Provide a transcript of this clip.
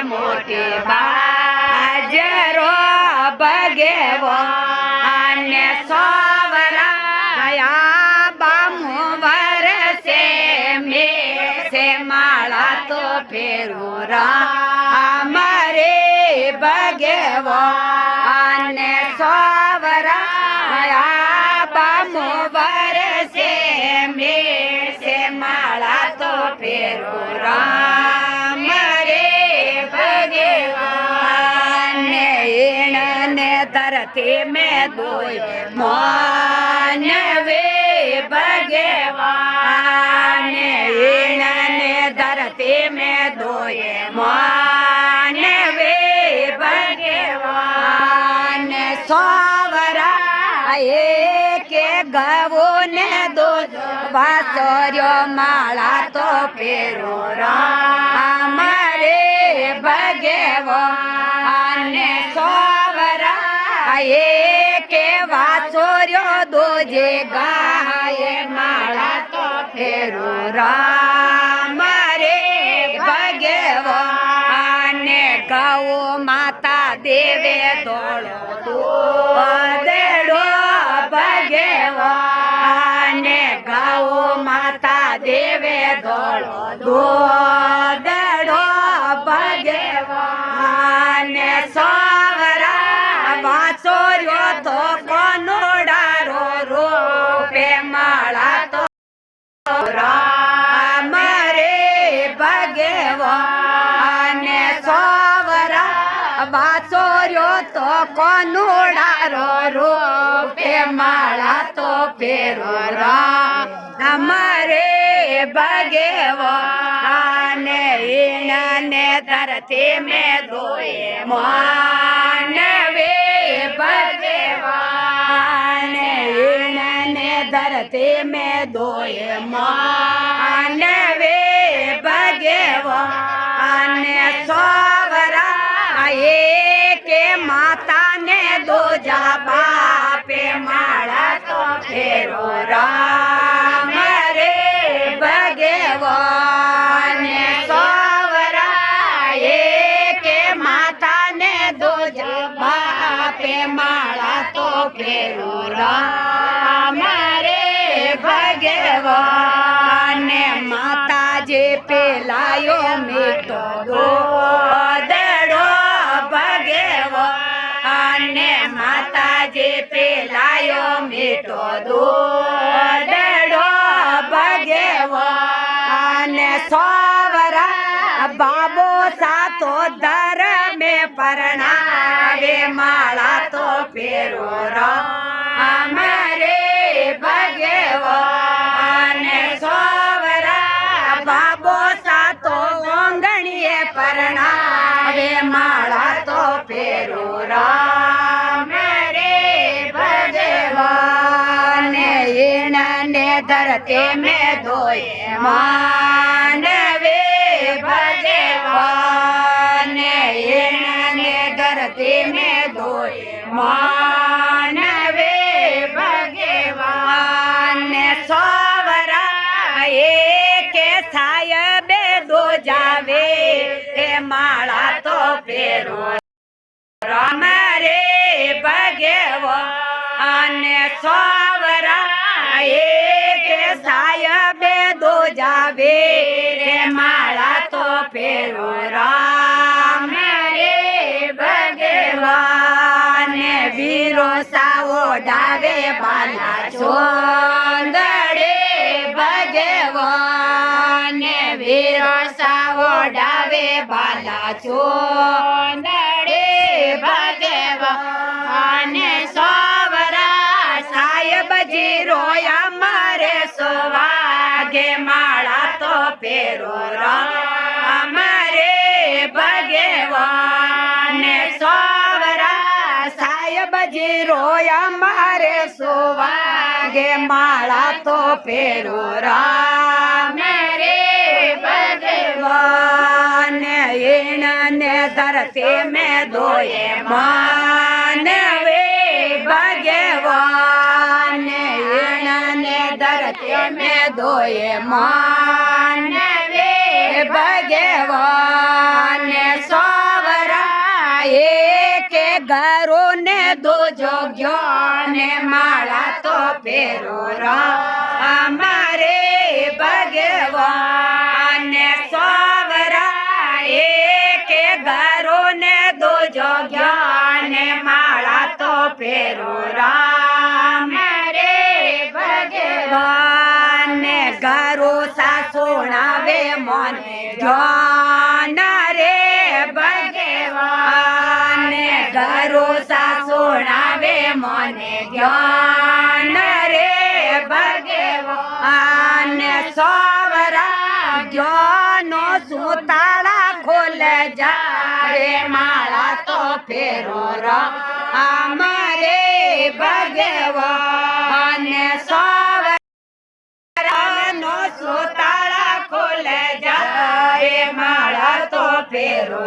मोटे बाजरो भगेवो अन्य सोवरा गया बामो वरसे में से माला तो फेरू हमारे भगेवो अन्य सोवरा गया बामो वरसे में से माला तो फेरू धरती में दोय मानवे भगवान ने धरती में दोय मानवे भगवान सोवरा के गवो ने दो वासोर्यो माला तो फेरो हमारे भगवान सोवरा के वासोर्यो दोजे गाय माला तो फेरू हमारे भगवान गौ माता देवे दौड़ो देड़ो भगवान गौ माता देवे दौड़ो देड़ो भगवान सोवरा वासोर्यो तो कोनोडारो रूपे माला तो हमारे भगवान सोवरा वासोर्यो तो कोनोडारो रूपे माला तो फेरो हमारे भगवान इन्होंने धरती में दोए मानवे भगवान इन्होंने धरती में दोए मानवे भगवान सोवरा के माता ने दो जा बापे माला तो फेरो हमारे भगवान सोवरा के माता ने दो जा बापे माला तो फेरो हमारे भगवान माता जे पेलायो मिटो दो दड़ो भगवान माता जे पेलायो मिटो दो दड़ो भगवान सोवरा बाबो सातो दर में परणावे माला तो फेरो हमारे भगवान सोवरा बाबो सातो ओंगणिये परणावे माला तो फेरो हमारे भगवान इन्होंने धरती में दोए मानवे भगवान इन्होंने धरती में दोए मानवे भगवान सोवरा के सायबे दो जावे माला तो फेरो हमारे भगवान सोवरा के सायबे दो जावे माला तो फेरो हमारे भगवान वीरो सावो डावे बाला चोंदड़े भगवान वीरो सावो डावे बाला चोंदड़े भगवान सोवरा सायब जी रोया मारे सोवागे माला तो फेरो हमारे भगवान सोवरा सायब जी रोया मारे सोवागे माला तो फेरो हमारे भगवान इन्होंने धरती में दोए मानवे भगवान इन्होंने धरती में दोए मानवे भगवान सो ઘરો ને દોજો ગયો ને માળા તો ફેરો અમારે ભગવાન સોવરા કે ઘરો ને દોજો ગયો ને માળા તો ફેરો રે ભગવાન ઘરો સાસોણાવે મન જ્ઞાન રે ભગવાન ઘરો સાસોણાવે મને જ્ઞાન રે ભગવાન સોવરા જ્ઞાનો સુતાળા ખોલ જારે માળા તો ફેરો અમારે ભગવાન સોવરાનો સુતાળા ખોલ જારે માળા તો ફેરો